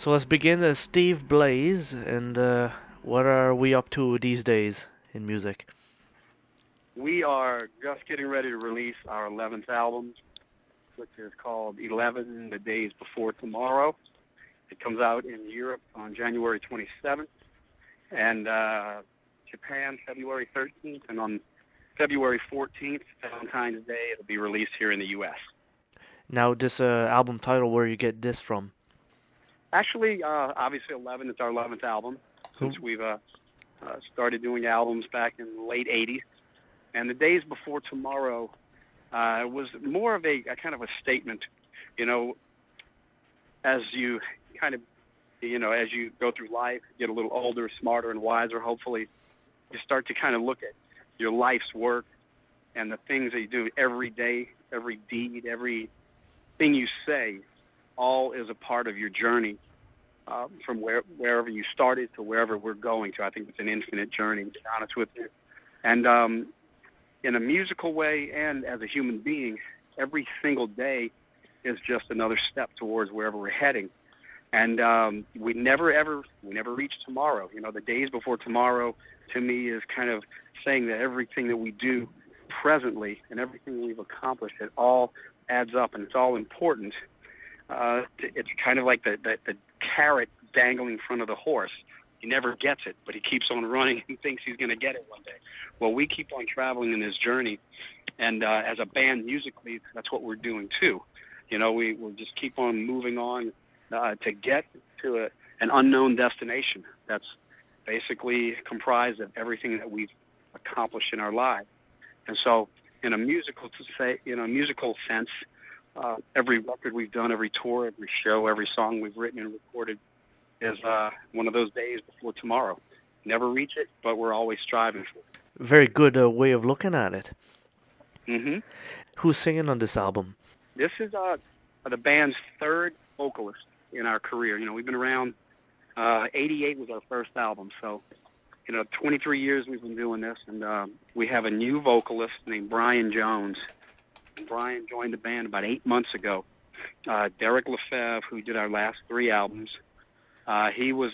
So let's begin. Steve Blaze, and what are we up to these days in music? We are just getting ready to release our 11th album, which is called 11 The Days Before Tomorrow. It comes out in Europe on January 27th, and Japan February 13th, and on February 14th, Valentine's Day, it'll be released here in the U.S. Now, this album title, where you get this from? Actually, obviously 11 is our 11th album, since we've started doing albums back in the late 80s. And The Days Before Tomorrow was more of a kind of a statement, as you kind of, as you go through life, get a little older, smarter, and wiser, hopefully, you start to kind of look at your life's work and the things that you do every day, every deed, everything you say, all is a part of your journey from wherever you started to wherever we're going to. I think it's an infinite journey, to be honest with you. And in a musical way and as a human being, every single day is just another step towards wherever we're heading. And we never reach tomorrow. The days before tomorrow, to me, is kind of saying that everything that we do presently and everything we've accomplished, it all adds up and it's all important. It's kind of like the carrot dangling in front of the horse. He never gets it, but he keeps on running and thinks he's going to get it one day. Well, we keep on traveling in this journey, and as a band musically, that's what we're doing too. We'll just keep on moving on to get to an unknown destination that's basically comprised of everything that we've accomplished in our lives. And so, in a musical sense, every record we've done, every tour, every show, every song we've written and recorded is one of those days before tomorrow. Never reach it, but we're always striving for it. Very good way of looking at it. Mm-hmm. Who's singing on this album? This is the band's third vocalist in our career. We've been around. 88 was our first album, so 23 years we've been doing this, and we have a new vocalist named Brian Jones. Brian joined the band about 8 months ago. Derek Lefebvre, who did our last 3 albums, he was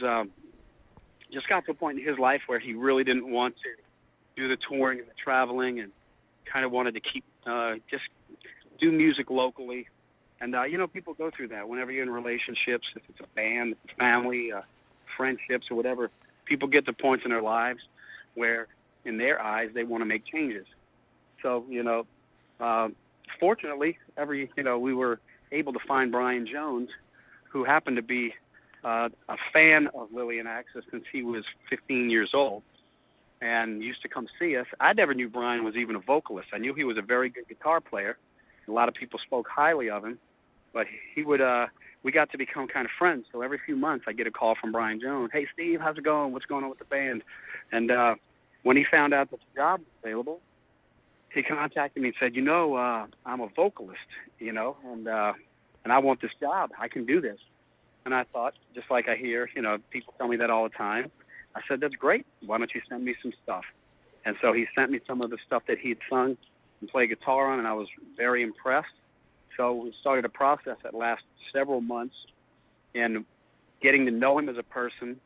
just got to a point in his life where he really didn't want to do the touring and the traveling, and kind of wanted to keep just do music locally. And people go through that whenever you're in relationships. If it's a band, if it's family, friendships, or whatever, people get to points in their lives where, in their eyes, they want to make changes. So fortunately, we were able to find Brian Jones, who happened to be a fan of Lillian Axe since he was 15 years old, and used to come see us. I never knew Brian was even a vocalist. I knew he was a very good guitar player. A lot of people spoke highly of him, but he would. We got to become kind of friends. So every few months, I get a call from Brian Jones. Hey, Steve, how's it going? What's going on with the band? And when he found out that the job was available, he contacted me and said, I'm a vocalist, and I want this job. I can do this. And I thought, just like I hear, people tell me that all the time. I said, that's great. Why don't you send me some stuff? And so he sent me some of the stuff that he'd sung and played guitar on, and I was very impressed. So we started a process that lasted several months in getting to know him as a person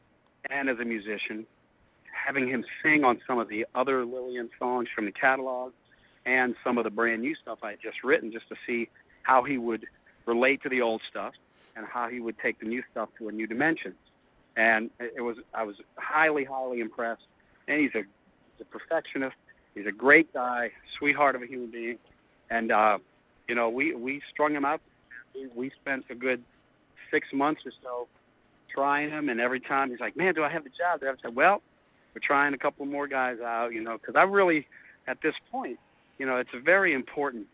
and as a musician, having him sing on some of the other Lillian songs from the catalog and some of the brand new stuff I had just written, just to see how he would relate to the old stuff and how he would take the new stuff to a new dimension. And I was highly, highly impressed. And he's a perfectionist. He's a great guy, sweetheart of a human being. And we strung him out. We spent a good 6 months or so trying him, and every time he's like, man, do I have the job? I said, well, we're trying a couple more guys out, because I really, at this point, it's a very important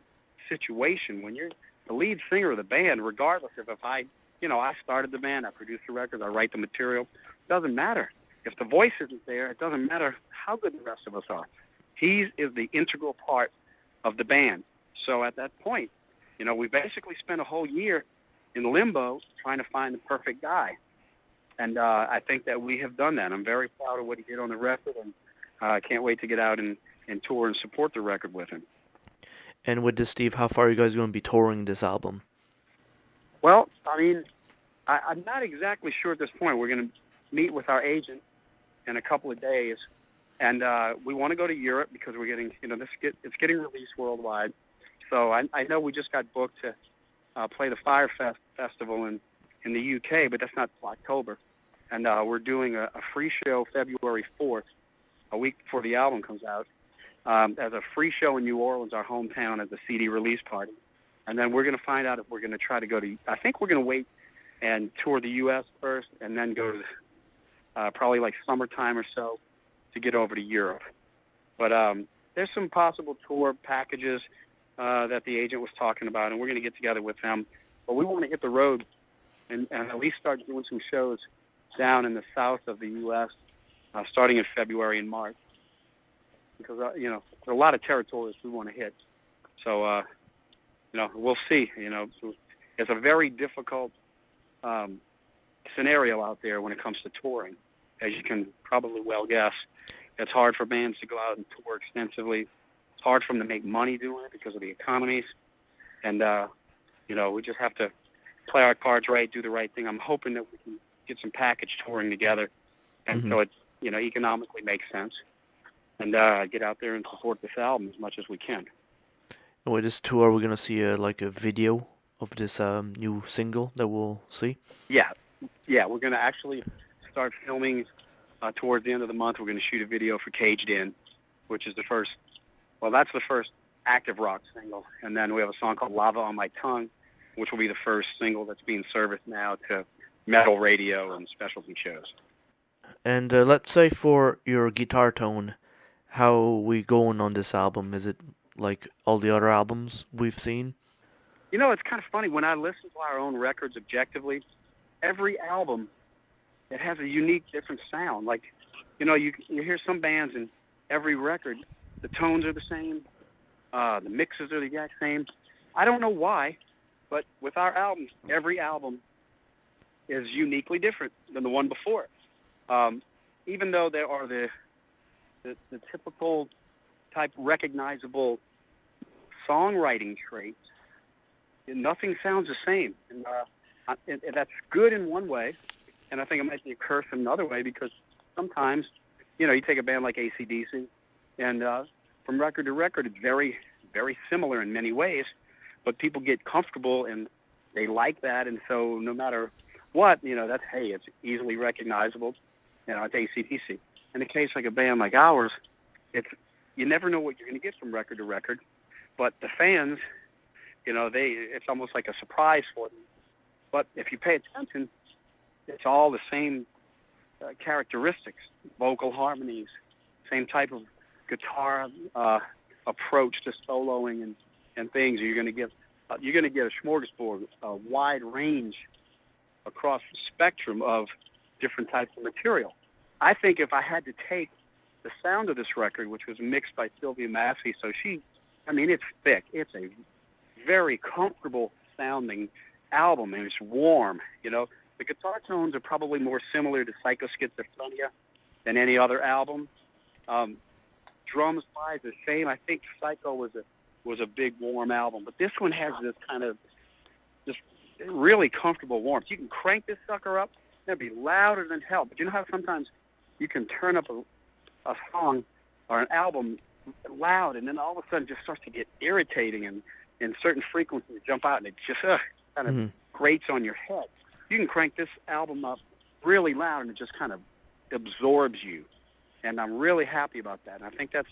situation when you're the lead singer of the band, regardless of if I started the band, I produced the records, I write the material. It doesn't matter. If the voice isn't there, it doesn't matter how good the rest of us are. He is the integral part of the band. So at that point, we basically spent a whole year in limbo trying to find the perfect guy. And I think that we have done that. I'm very proud of what he did on the record, and I can't wait to get out and tour and support the record with him. And with this, Steve, how far are you guys going to be touring this album? Well, I mean, I'm not exactly sure at this point. We're going to meet with our agent in a couple of days, and we want to go to Europe because we're getting, it's getting released worldwide. So I know we just got booked to play the Fire Festival in the UK, but that's not till October. And we're doing a free show February 4th, a week before the album comes out, as a free show in New Orleans, our hometown, as a CD release party. And then we're going to find out if we're going to try to go to, I think we're going to wait and tour the U.S. first and then go to probably like summertime or so to get over to Europe. But there's some possible tour packages that the agent was talking about, and we're going to get together with them. But we want to hit the road and at least start doing some shows down in the south of the U.S. Starting in February and March. Because, there's a lot of territories we want to hit. So, we'll see. It's a very difficult scenario out there when it comes to touring. As you can probably well guess, it's hard for bands to go out and tour extensively. It's hard for them to make money doing it because of the economies. And, we just have to play our cards right, do the right thing. I'm hoping that we can get some package touring together, and so it, economically makes sense. And get out there and support this album as much as we can. And with this tour, we're going to see a video of this new single that we'll see? Yeah, we're going to actually start filming towards the end of the month. We're going to shoot a video for Caged In, which is that's the first active rock single. And then we have a song called Lava on My Tongue, which will be the first single that's being serviced now to metal radio and specialty shows. And let's say for your guitar tone, how we going on this album? Is it like all the other albums we've seen? It's kind of funny. When I listen to our own records objectively, every album, it has a unique, different sound. Like, you hear some bands and every record, the tones are the same, the mixes are the exact same. I don't know why, but with our albums, every album is uniquely different than the one before. Even though there are the typical type recognizable songwriting traits, nothing sounds the same. And that's good in one way, and I think it might be a curse in another way, because sometimes, you take a band like AC/DC, and from record to record, it's very, very similar in many ways, but people get comfortable and they like that, and so no matter what, it's easily recognizable. It's AC/DC. In a case like a band like ours, you never know what you're going to get from record to record, but the fans, it's almost like a surprise for them. But if you pay attention, it's all the same characteristics, vocal harmonies, same type of guitar approach to soloing and things. You're going to get a smorgasbord, a wide range across the spectrum of different types of material. I think if I had to take the sound of this record, which was mixed by Sylvia Massey, so it's thick. It's a very comfortable sounding album, and it's warm. The guitar tones are probably more similar to Psychoschizophrenia than any other album. Drums-wise, the same. I think Psycho was a big warm album, but this one has this kind of just really comfortable warmth. You can crank this sucker up, it'll be louder than hell. But you know how sometimes you can turn up a song or an album loud, and then all of a sudden it just starts to get irritating, and certain frequencies jump out, and it just kind of grates on your head. You can crank this album up really loud, and it just kind of absorbs you. And I'm really happy about that. And I think that's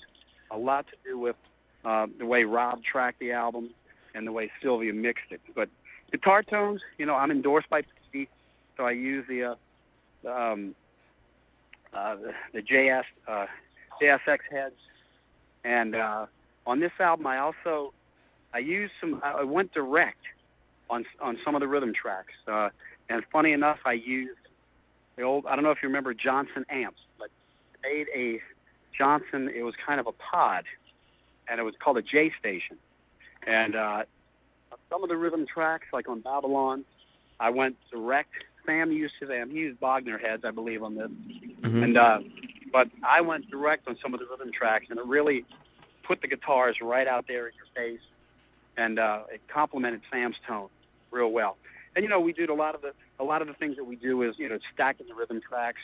a lot to do with the way Rob tracked the album and the way Sylvia mixed it. But guitar tones, I'm endorsed by PC, so I use the JSX heads. And on this album, I went direct on some of the rhythm tracks. And funny enough, I used the old, I don't know if you remember Johnson amps, but made a Johnson, it was kind of a pod, and it was called a J station. And some of the rhythm tracks, like on Babylon, I went direct. Sam used his amp. He used Bogner heads, I believe, on this. And but I went direct on some of the rhythm tracks, and it really put the guitars right out there in your face, and it complemented Sam's tone real well. And we did a lot of a lot of the things that we do is, stacking the rhythm tracks,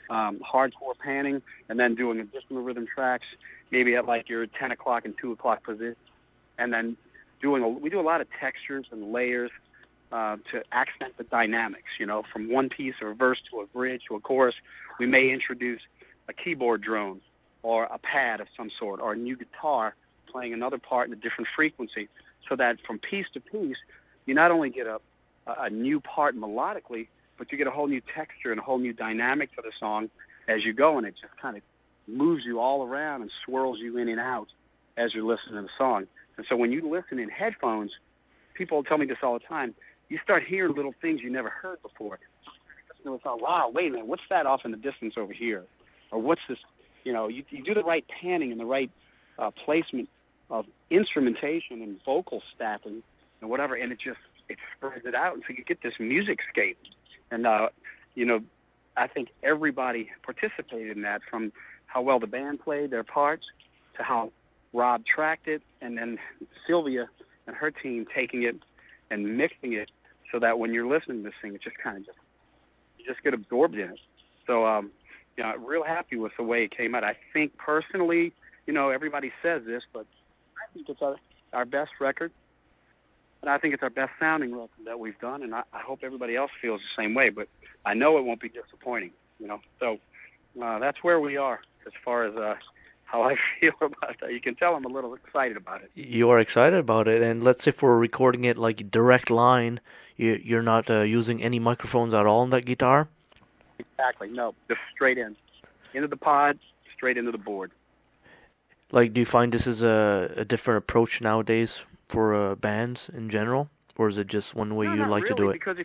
hardcore panning, and then doing additional rhythm tracks, maybe at like your 10 o'clock and 2 o'clock position, and then we do a lot of textures and layers to accent the dynamics, from one piece or a verse to a bridge to a chorus. We may introduce a keyboard drone or a pad of some sort or a new guitar playing another part in a different frequency, so that from piece to piece, you not only get a new part melodically, but you get a whole new texture and a whole new dynamic to the song as you go, and it just kind of moves you all around and swirls you in and out as you're listening to the song. And so when you listen in headphones, people tell me this all the time, you start hearing little things you never heard before. You thought, wow, wait a minute, what's that off in the distance over here? Or what's this? You do the right panning and the right placement of instrumentation and vocal stacking and whatever, and it spreads it out, and so you get this music scape. And, I think everybody participated in that, from how well the band played their parts to how Rob tracked it, and then Sylvia and her team taking it and mixing it so that when you're listening to this thing, it just kind of you just get absorbed in it. So, real happy with the way it came out. I think personally, everybody says this, but I think it's our best record, and I think it's our best sounding record that we've done, and I hope everybody else feels the same way, but I know it won't be disappointing, So that's where we are as far as how I feel about that. You can tell I'm a little excited about it. You are excited about it, and let's say for recording it like direct line, you're not using any microphones at all on that guitar? Exactly, no, just straight into the pod, straight into the board. Like, do you find this is a different approach nowadays for bands in general, or is it just one way you like to do it? Because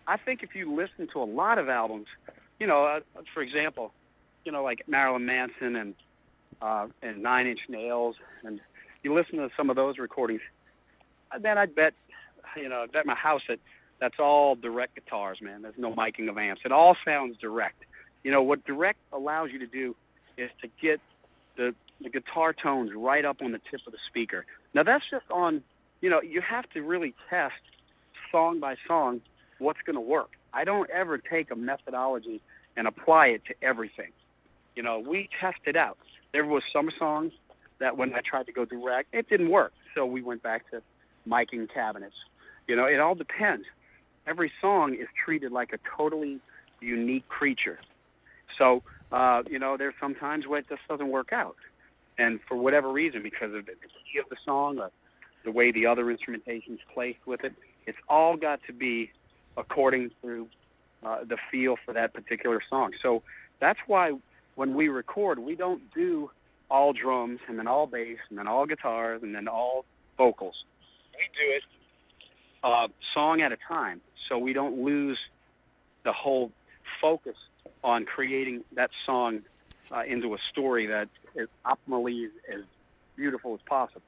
I think if you listen to a lot of albums, for example, like Marilyn Manson and 9 Inch Nails, and you listen to some of those recordings, then I'd bet my house that's all direct guitars, man. There's no miking of amps. It all sounds direct. What direct allows you to do is to get the guitar tones right up on the tip of the speaker. Now, that's just on, you have to really test song by song what's going to work. I don't ever take a methodology and apply it to everything. We test it out. There was some songs that when I tried to go direct, it didn't work. So we went back to miking cabinets. It all depends. Every song is treated like a totally unique creature. So, there's some times where it just doesn't work out. And for whatever reason, because of the key of the song, or the way the other instrumentation's placed with it, it's all got to be according to the feel for that particular song. So that's why when we record, we don't do all drums and then all bass and then all guitars and then all vocals. We do it song at a time, so we don't lose the whole focus on creating that song into a story that is optimally as beautiful as possible.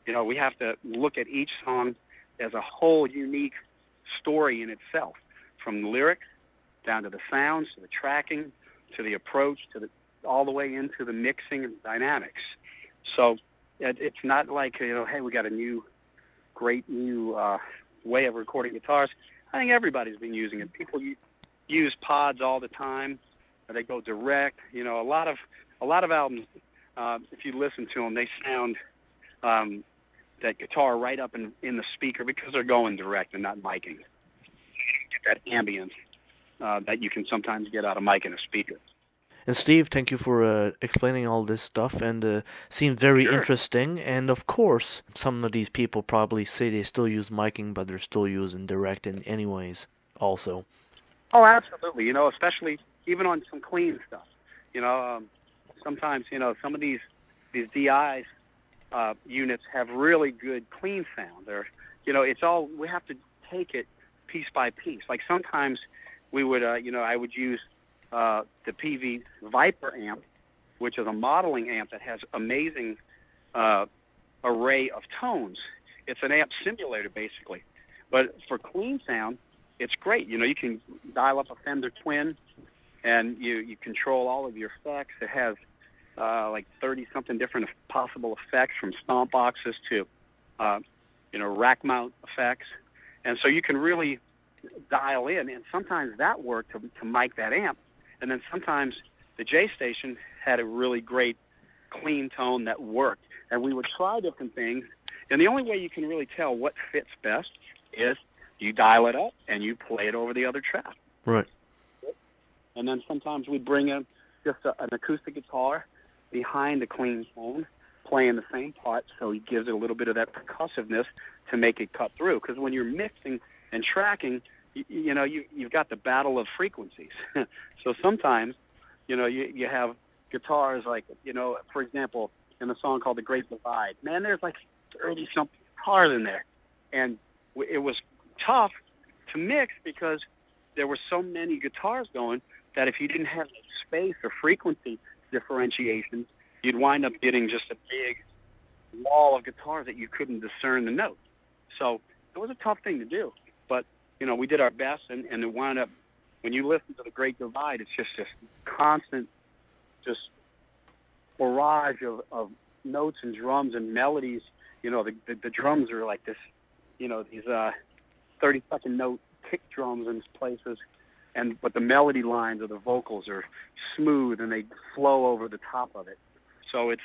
We have to look at each song as a whole unique story in itself, from the lyrics down to the sounds, to the tracking, to the approach, all the way into the mixing and dynamics. So it's not like, hey, we got a great new way of recording guitars. I think everybody's been using it. People use pods all the time. They go direct. A lot of albums, if you listen to them, they sound that guitar right up in the speaker because they're going direct and not miking. You get that ambience that you can sometimes get out of mic in a speaker. And Steve, thank you for explaining all this stuff, and seemed very interesting. And of course, some of these people probably say they still use miking, but they're still using direct in anyways also. Oh, absolutely. Especially even on some clean stuff. Sometimes, some of these DIs units have really good clean sound. It's all, we have to take it piece by piece. Like sometimes we would, I would use the PV Viper amp, which is a modeling amp that has amazing array of tones. It's an amp simulator, basically. But for clean sound, it's great. You can dial up a Fender Twin, and you control all of your effects. It has like 30-something different possible effects, from stomp boxes to, rack mount effects. And so you can really, dial in, and sometimes that worked to mic that amp, and then sometimes the J station had a really great clean tone that worked, and we would try different things, and the only way you can really tell what fits best is you dial it up and you play it over the other track. Right. And then sometimes we'd bring in just an acoustic guitar behind a clean tone, playing the same part, so he gives it a little bit of that percussiveness to make it cut through. Because when you're mixing and tracking, you've got the battle of frequencies. So sometimes, you have guitars like, for example, in a song called The Great Divide, man, there's like 30-something guitars in there. And it was tough to mix because there were so many guitars going that if you didn't have space or frequency differentiation, you'd wind up getting just a big wall of guitars that you couldn't discern the note. So it was a tough thing to do. But, we did our best, and it wound up, when you listen to The Great Divide, it's just this constant, just barrage of notes and drums and melodies. The drums are like this, these 30-second note kick drums in places, but the melody lines of the vocals are smooth and they flow over the top of it. So it's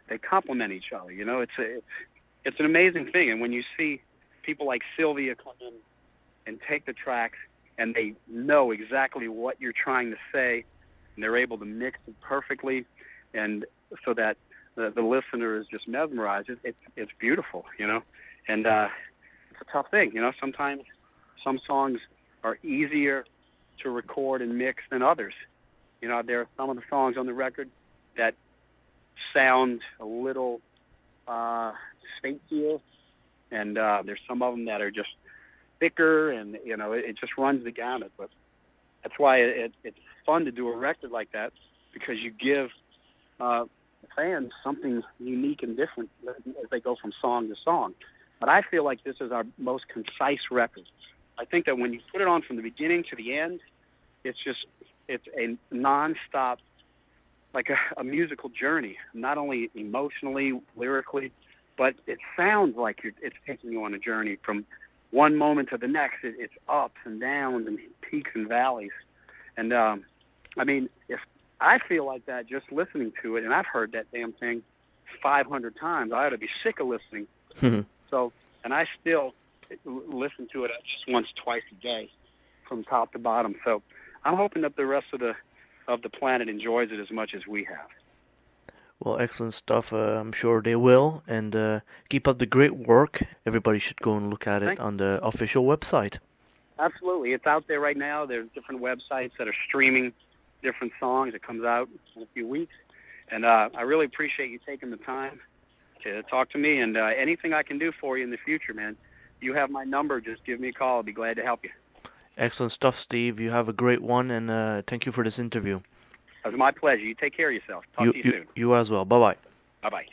they complement each other. It's an amazing thing. And when you see people like Sylvia come in and take the tracks and they know exactly what you're trying to say, and they're able to mix it perfectly, and so that the listener is just mesmerized. It's beautiful, and it's a tough thing. Sometimes some songs are easier to record and mix than others. There are some of the songs on the record that sound a little spacier, and there's some of them that are just thicker, and it just runs the gamut. But that's why it's fun to do a record like that, because you give fans something unique and different as they go from song to song. But I feel like this is our most concise record. I think that when you put it on from the beginning to the end, it's a nonstop, like a musical journey, not only emotionally, lyrically, but it sounds like it's taking you on a journey from one moment to the next. It's ups and downs and peaks and valleys. And, if I feel like that just listening to it, and I've heard that damn thing 500 times, I ought to be sick of listening. So, and I still listen to it just once, twice a day from top to bottom. So I'm hoping that the rest of the planet enjoys it as much as we have. Well, excellent stuff. I'm sure they will. And keep up the great work. Everybody should go and look at it on the official website. Absolutely. It's out there right now. There's different websites that are streaming different songs. It comes out in a few weeks. And I really appreciate you taking the time to talk to me. And anything I can do for you in the future, man, you have my number. Just give me a call. I'll be glad to help you. Excellent stuff, Steve. You have a great one, and thank you for this interview. It was my pleasure. You take care of yourself. Talk to you soon. You as well. Bye-bye. Bye-bye.